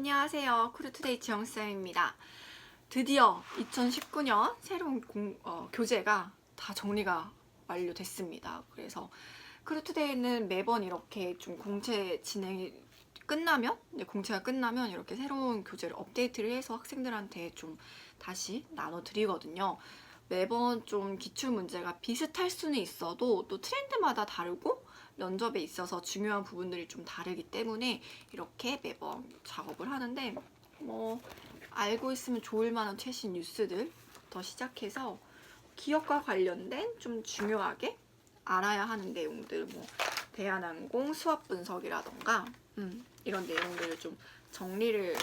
안녕하세요. 크루투데이 지영쌤입니다. 드디어 2019년 새로운 교재가 다 정리가 완료됐습니다. 그래서 크루투데이는 매번 이렇게 좀 공채 진행이 끝나면, 공채가 끝나면 이렇게 새로운 교재를 업데이트를 해서 학생들한테 좀 다시 나눠드리거든요. 매번 좀 기출 문제가 비슷할 수는 있어도 또 트렌드마다 다르고 면접에 있어서 중요한 부분들이 좀 다르기 때문에 이렇게 매번 작업을 하는데, 알고 있으면 좋을 만한 최신 뉴스들부터 시작해서 기업과 관련된 좀 중요하게 알아야 하는 내용들, 대한항공 수업 분석이라던가 이런 내용들을 좀 정리를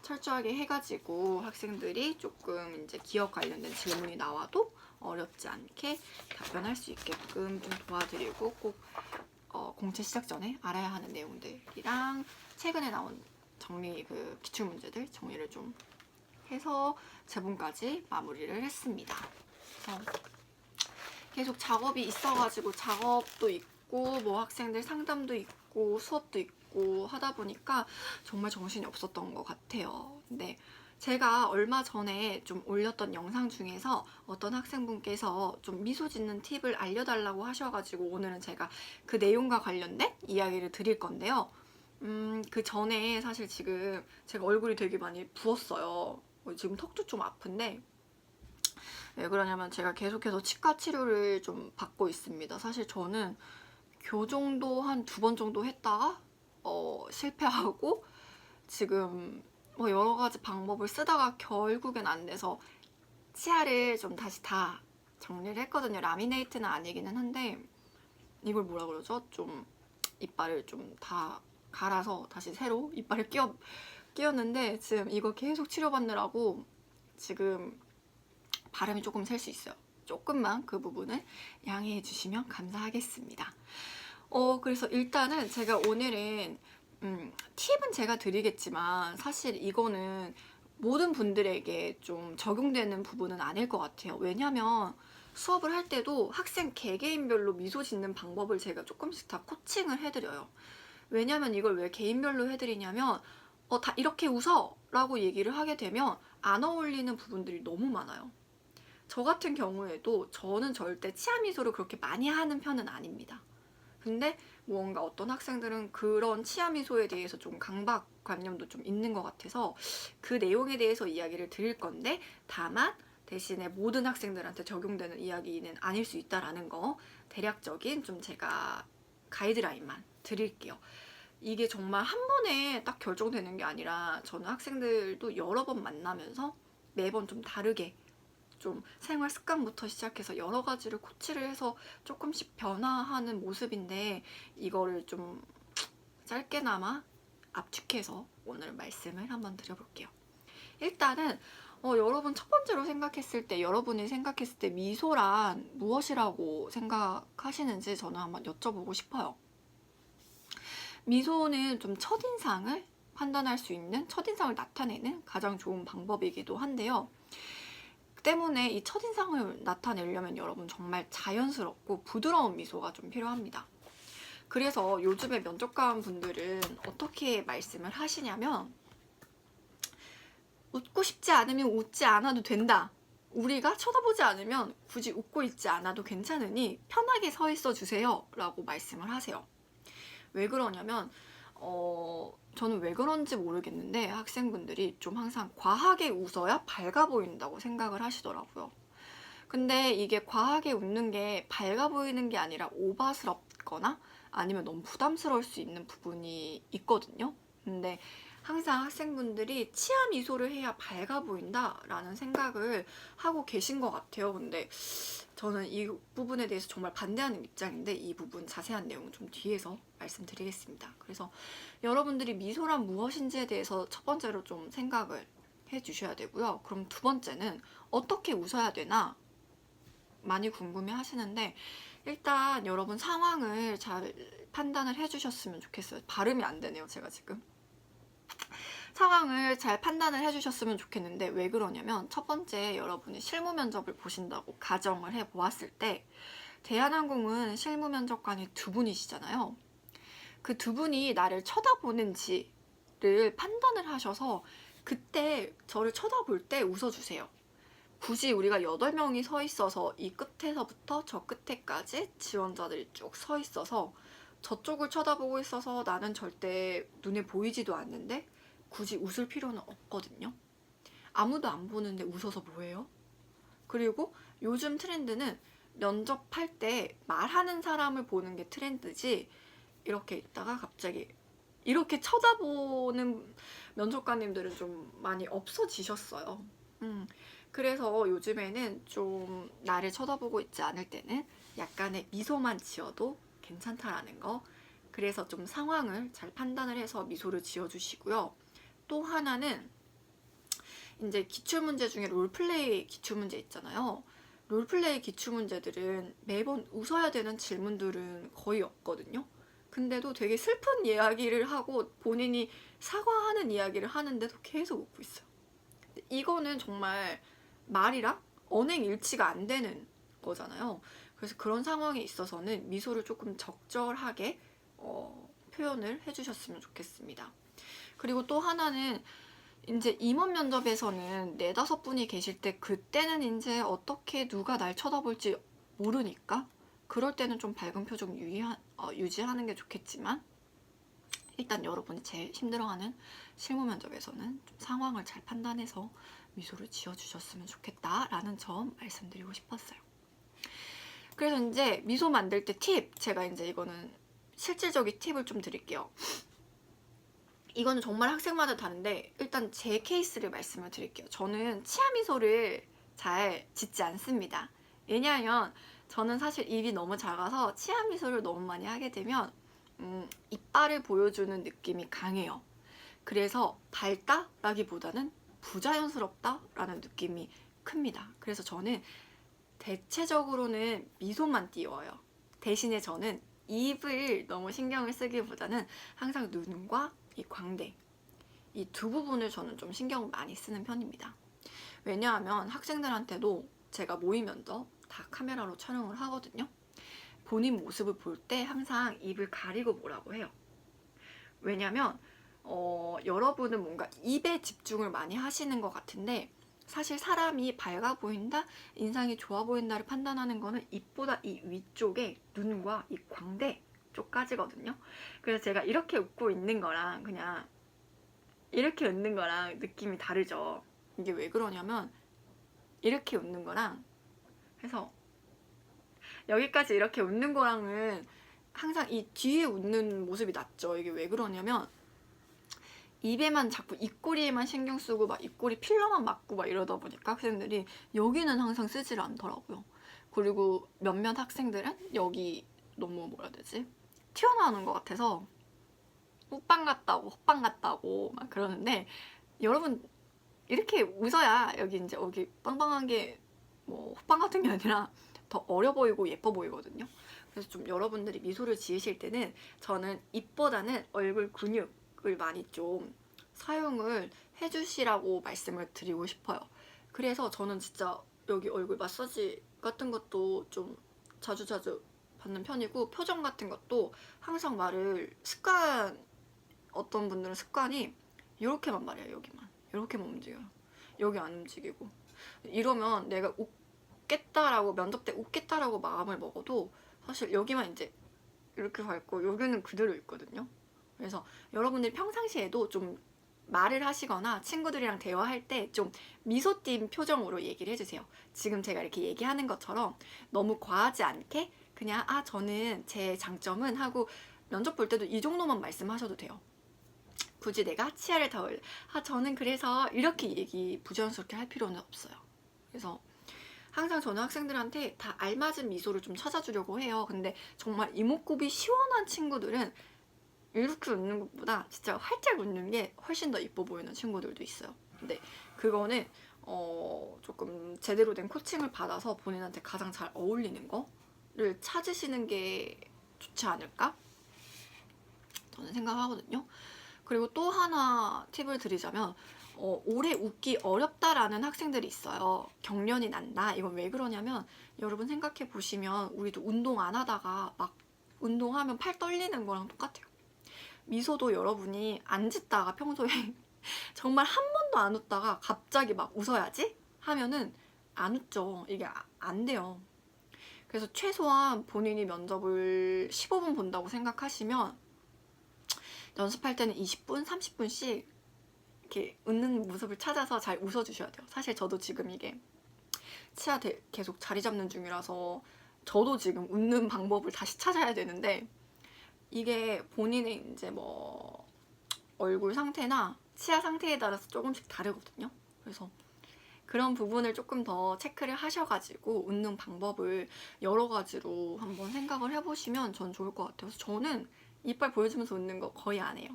철저하게 해가지고 학생들이 조금 이제 기업 관련된 질문이 나와도 어렵지 않게 답변할 수 있게끔 좀 도와드리고, 꼭 공채 시작 전에 알아야 하는 내용들이랑 최근에 나온 정리 기출 문제들 정리를 좀 해서 제본까지 마무리를 했습니다. 그래서 계속 작업이 있어가지고 작업도 있고 학생들 상담도 있고 수업도 있고 하다 보니까 정말 정신이 없었던 것 같아요. 근데 제가 얼마 전에 좀 올렸던 영상 중에서 어떤 학생분께서 좀 미소 짓는 팁을 알려달라고 하셔가지고 오늘은 제가 그 내용과 관련된 이야기를 드릴 건데요. 그 전에 사실 지금 제가 얼굴이 되게 많이 부었어요. 지금 턱도 좀 아픈데 왜 그러냐면 제가 계속해서 치과 치료를 좀 받고 있습니다. 사실 저는 교정도 한 2번 정도 했다가 실패하고 지금 여러 가지 방법을 쓰다가 결국엔 안 돼서 치아를 좀 다시 다 정리를 했거든요. 라미네이트는 아니기는 한데 이걸 뭐라 그러죠? 좀 이빨을 좀 다 갈아서 다시 새로 이빨을 끼웠는데 지금 이거 계속 치료받느라고 지금 발음이 조금 셀 수 있어요. 조금만 그 부분을 양해해 주시면 감사하겠습니다. 그래서 일단은 제가 오늘은 팁은 제가 드리겠지만 사실 이거는 모든 분들에게 좀 적용되는 부분은 아닐 것 같아요. 왜냐면 수업을 할 때도 학생 개개인별로 미소 짓는 방법을 제가 조금씩 다 코칭을 해드려요. 왜냐면 이걸 왜 개인별로 해드리냐면 다 이렇게 웃어 라고 얘기를 하게 되면 안 어울리는 부분들이 너무 많아요. 저 같은 경우에도 저는 절대 치아 미소를 그렇게 많이 하는 편은 아닙니다. 근데 뭔가 어떤 학생들은 그런 치아 미소에 대해서 좀 강박관념도 좀 있는 것 같아서 그 내용에 대해서 이야기를 드릴 건데, 다만 대신에 모든 학생들한테 적용되는 이야기는 아닐 수 있다라는 거 대략적인 좀 제가 가이드라인만 드릴게요. 이게 정말 한 번에 딱 결정되는 게 아니라 저는 학생들도 여러 번 만나면서 매번 좀 다르게 좀 생활 습관부터 시작해서 여러 가지를 코치를 해서 조금씩 변화하는 모습인데, 이거를 좀 짧게나마 압축해서 오늘 말씀을 한번 드려볼게요. 일단은 여러분 첫 번째로 생각했을 때, 여러분이 생각했을 때 미소란 무엇이라고 생각하시는지 저는 한번 여쭤보고 싶어요. 미소는 좀 첫인상을 판단할 수 있는, 첫인상을 나타내는 가장 좋은 방법이기도 한데요. 때문에 이 첫인상을 나타내려면 여러분 정말 자연스럽고 부드러운 미소가 좀 필요합니다. 그래서 요즘에 면접관 분들은 어떻게 말씀을 하시냐면, 웃고 싶지 않으면 웃지 않아도 된다. 우리가 쳐다보지 않으면 굳이 웃고 있지 않아도 괜찮으니 편하게 서 있어 주세요 라고 말씀을 하세요. 왜 그러냐면 저는 왜 그런지 모르겠는데 학생분들이 좀 항상 과하게 웃어야 밝아 보인다고 생각을 하시더라고요. 근데 이게 과하게 웃는 게 밝아 보이는 게 아니라 오바스럽거나 아니면 너무 부담스러울 수 있는 부분이 있거든요. 근데 항상 학생분들이 치아 미소를 해야 밝아 보인다라는 생각을 하고 계신 것 같아요. 근데 저는 이 부분에 대해서 정말 반대하는 입장인데 이 부분 자세한 내용은 좀 뒤에서 말씀드리겠습니다. 그래서 여러분들이 미소란 무엇인지에 대해서 첫 번째로 좀 생각을 해주셔야 되고요. 그럼 두 번째는 어떻게 웃어야 되나 많이 궁금해 하시는데, 일단 여러분 상황을 잘 판단을 해주셨으면 좋겠어요. 발음이 안 되네요, 제가 지금. 상황을 잘 판단을 해주셨으면 좋겠는데, 왜 그러냐면 첫 번째, 여러분이 실무 면접을 보신다고 가정을 해보았을 때 대한항공은 실무 면접관이 2분이시잖아요. 그 2분이 나를 쳐다보는지 미소를 판단을 하셔서 그때 저를 쳐다볼 때 웃어주세요. 굳이 우리가 8명이 서 있어서 이 끝에서부터 저 끝에까지 지원자들이 쭉 서 있어서 저쪽을 쳐다보고 있어서 나는 절대 눈에 보이지도 않는데 굳이 웃을 필요는 없거든요. 아무도 안 보는데 웃어서 뭐해요? 그리고 요즘 트렌드는 면접할 때 말하는 사람을 보는 게 트렌드지, 이렇게 있다가 갑자기 이렇게 쳐다보는 면접관님들은 좀 많이 없어지셨어요. 그래서 요즘에는 좀 나를 쳐다보고 있지 않을 때는 약간의 미소만 지어도 괜찮다라는 거. 그래서 좀 상황을 잘 판단을 해서 미소를 지어주시고요. 또 하나는 이제 기출문제 중에 롤플레이 기출문제 있잖아요. 롤플레이 기출문제들은 매번 웃어야 되는 질문들은 거의 없거든요. 근데도 되게 슬픈 이야기를 하고 본인이 사과하는 이야기를 하는데도 계속 웃고 있어요. 이거는 정말 말이랑 언행 일치가 안 되는 거잖아요. 그래서 그런 상황에 있어서는 미소를 조금 적절하게 표현을 해주셨으면 좋겠습니다. 그리고 또 하나는 이제 임원 면접에서는 4-5분이 계실 때 그때는 이제 어떻게 누가 날 쳐다볼지 모르니까 그럴 때는 좀 밝은 표정 유지하는 게 좋겠지만, 일단 여러분이 제일 힘들어하는 실무 면접에서는 좀 상황을 잘 판단해서 미소를 지어주셨으면 좋겠다라는 점 말씀드리고 싶었어요. 그래서 이제 미소 만들 때 팁, 제가 이제 이거는 실질적인 팁을 좀 드릴게요. 이거는 정말 학생마다 다른데 일단 제 케이스를 말씀을 드릴게요. 저는 치아 미소를 잘 짓지 않습니다. 왜냐하면 저는 사실 입이 너무 작아서 치아 미소를 너무 많이 하게 되면 이빨을 보여주는 느낌이 강해요. 그래서 밝다라기보다는 부자연스럽다라는 느낌이 큽니다. 그래서 저는 대체적으로는 미소만 띄워요. 대신에 저는 입을 너무 신경을 쓰기보다는 항상 눈과 이 광대, 이 두 부분을 저는 좀 신경을 많이 쓰는 편입니다. 왜냐하면 학생들한테도 제가 모의 면접 다 카메라로 촬영을 하거든요. 본인 모습을 볼 때 항상 입을 가리고 보라고 해요. 왜냐면 여러분은 뭔가 입에 집중을 많이 하시는 것 같은데 사실 사람이 밝아 보인다, 인상이 좋아 보인다를 판단하는 거는 입보다 이 위쪽에 눈과 이 광대 쪽까지거든요. 그래서 제가 이렇게 웃고 있는 거랑 그냥 이렇게 웃는 거랑 느낌이 다르죠. 이게 왜 그러냐면 이렇게 웃는 거랑 해서 여기까지 이렇게 웃는 거랑은 항상 이 뒤에 웃는 모습이 낫죠. 이게 왜 그러냐면 입에만 자꾸 입꼬리에만 신경 쓰고 막 입꼬리 필러만 맞고 막 이러다 보니까 학생들이 여기는 항상 쓰지를 않더라고요. 그리고 몇몇 학생들은 여기 너무 뭐라 해야 되지? 튀어나오는 것 같아서 콧방 같다고 헛방 같다고 막 그러는데, 여러분 이렇게 웃어야 여기 이제 여기 빵빵한 게 뭐 헛방 같은 게 아니라 더 어려 보이고 예뻐 보이거든요. 그래서 좀 여러분들이 미소를 지으실 때는 저는 입보다는 얼굴 근육을 많이 좀 사용을 해주시라고 말씀을 드리고 싶어요. 그래서 저는 진짜 여기 얼굴 마사지 같은 것도 좀 자주자주 받는 편이고, 표정 같은 것도 항상 말을 어떤 분들은 습관이 이렇게만 말해요. 여기만 이렇게만 움직여요. 여기 안 움직이고. 이러면 내가 웃겠다라고 면접 때 웃겠다라고 마음을 먹어도 사실 여기만 이제 이렇게 가 있고 여기는 그대로 있거든요. 그래서 여러분들이 평상시에도 좀 말을 하시거나 친구들이랑 대화할 때 좀 미소 띈 표정으로 얘기를 해주세요. 지금 제가 이렇게 얘기하는 것처럼 너무 과하지 않게 그냥 저는 제 장점은 하고 면접 볼 때도 이 정도만 말씀하셔도 돼요. 굳이 내가 치아를 다 올려 저는 그래서 이렇게 얘기 부자연스럽게 할 필요는 없어요. 그래서 항상 저는 학생들한테 다 알맞은 미소를 좀 찾아주려고 해요. 근데 정말 이목구비 시원한 친구들은 이렇게 웃는 것보다 진짜 활짝 웃는 게 훨씬 더 이뻐 보이는 친구들도 있어요. 근데 그거는 조금 제대로 된 코칭을 받아서 본인한테 가장 잘 어울리는 거를 찾으시는 게 좋지 않을까? 저는 생각하거든요. 그리고 또 하나 팁을 드리자면 오래 웃기 어렵다라는 학생들이 있어요. 경련이 난다. 이건 왜 그러냐면 여러분 생각해 보시면 우리도 운동 안 하다가 막 운동하면 팔 떨리는 거랑 똑같아요. 미소도 여러분이 안 짓다가 평소에 정말 한 번도 안 웃다가 갑자기 막 웃어야지 하면은 안 웃죠. 이게 안 돼요. 그래서 최소한 본인이 면접을 15분 본다고 생각하시면 연습할 때는 20분, 30분씩 이렇게 웃는 모습을 찾아서 잘 웃어주셔야 돼요. 사실 저도 지금 이게 치아 계속 자리 잡는 중이라서 저도 지금 웃는 방법을 다시 찾아야 되는데 이게 본인의 이제 뭐 얼굴 상태나 치아 상태에 따라서 조금씩 다르거든요. 그래서 그런 부분을 조금 더 체크를 하셔가지고 웃는 방법을 여러 가지로 한번 생각을 해보시면 전 좋을 것 같아요. 그래서 저는 이빨 보여주면서 웃는 거 거의 안 해요.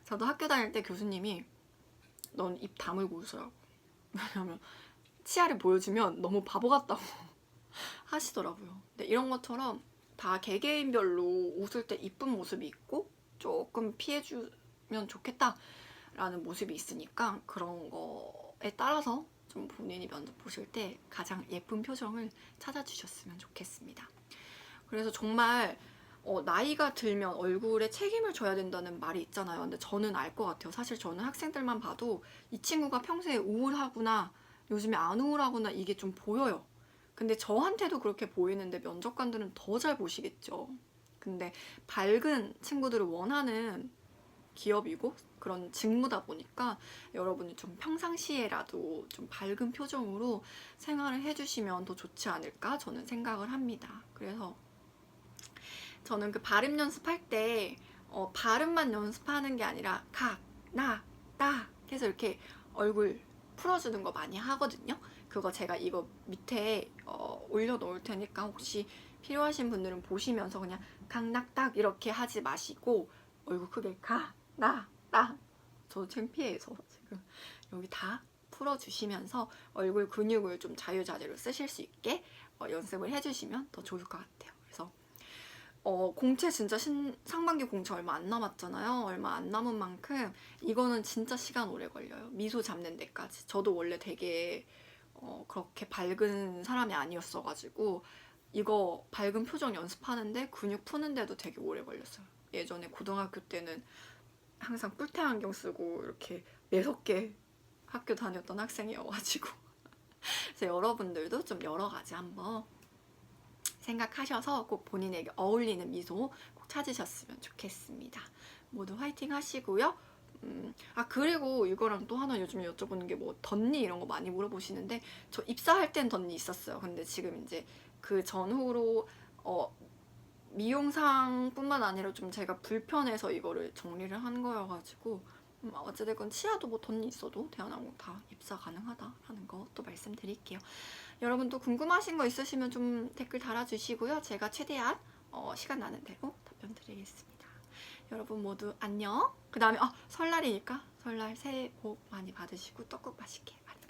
저도 학교 다닐 때 교수님이 넌 입 다물고 웃으라고. 왜냐면 치아를 보여주면 너무 바보 같다고 하시더라고요. 근데 이런 것처럼 다 개개인별로 웃을 때 이쁜 모습이 있고 조금 피해주면 좋겠다라는 모습이 있으니까 그런 거에 따라서 좀 본인이 면접 보실 때 가장 예쁜 표정을 찾아주셨으면 좋겠습니다. 그래서 정말 나이가 들면 얼굴에 책임을 져야 된다는 말이 있잖아요. 근데 저는 알 것 같아요. 사실 저는 학생들만 봐도 이 친구가 평소에 우울하구나, 요즘에 안 우울하구나 이게 좀 보여요. 근데 저한테도 그렇게 보이는데 면접관들은 더 잘 보시겠죠. 근데 밝은 친구들을 원하는 기업이고 그런 직무다 보니까 여러분이 좀 평상시에라도 좀 밝은 표정으로 생활을 해주시면 더 좋지 않을까 저는 생각을 합니다. 그래서 저는 그 발음 연습할 때 발음만 연습하는 게 아니라 각, 나, 따 해서 이렇게 얼굴 풀어주는 거 많이 하거든요. 그거 제가 이거 밑에 올려놓을 테니까 혹시 필요하신 분들은 보시면서 그냥 강낙딱 이렇게 하지 마시고 얼굴 크게 가, 나, 따. 저도 창피해서 지금 여기 다 풀어주시면서 얼굴 근육을 좀 자유자재로 쓰실 수 있게 연습을 해주시면 더 좋을 것 같아요. 그래서 공채 진짜 상반기 공채 얼마 안 남았잖아요. 얼마 안 남은 만큼 이거는 진짜 시간 오래 걸려요. 미소 잡는 데까지. 저도 원래 되게 그렇게 밝은 사람이 아니었어가지고 이거 밝은 표정 연습하는데 근육 푸는데도 되게 오래 걸렸어요. 예전에 고등학교 때는 항상 뿔테 안경 쓰고 이렇게 매섭게 학교 다녔던 학생이어가지고 그래서 여러분들도 좀 여러 가지 한번 생각하셔서 꼭 본인에게 어울리는 미소 꼭 찾으셨으면 좋겠습니다. 모두 화이팅 하시고요. 그리고 이거랑 또 하나 요즘 여쭤보는 게 뭐 덧니 이런 거 많이 물어보시는데 저 입사할 땐 덧니 있었어요. 근데 지금 이제 그 전후로 미용상뿐만 아니라 좀 제가 불편해서 이거를 정리를 한 거여가지고 어찌됐건 치아도 뭐 덧니 있어도 대한항공 다 입사 가능하다라는 거 또 말씀드릴게요. 여러분 또 궁금하신 거 있으시면 좀 댓글 달아주시고요. 제가 최대한 시간 나는 대로 답변 드리겠습니다. 여러분 모두 안녕. 그 다음에 설날이니까 설날 새해 복 많이 받으시고 떡국 맛있게 많이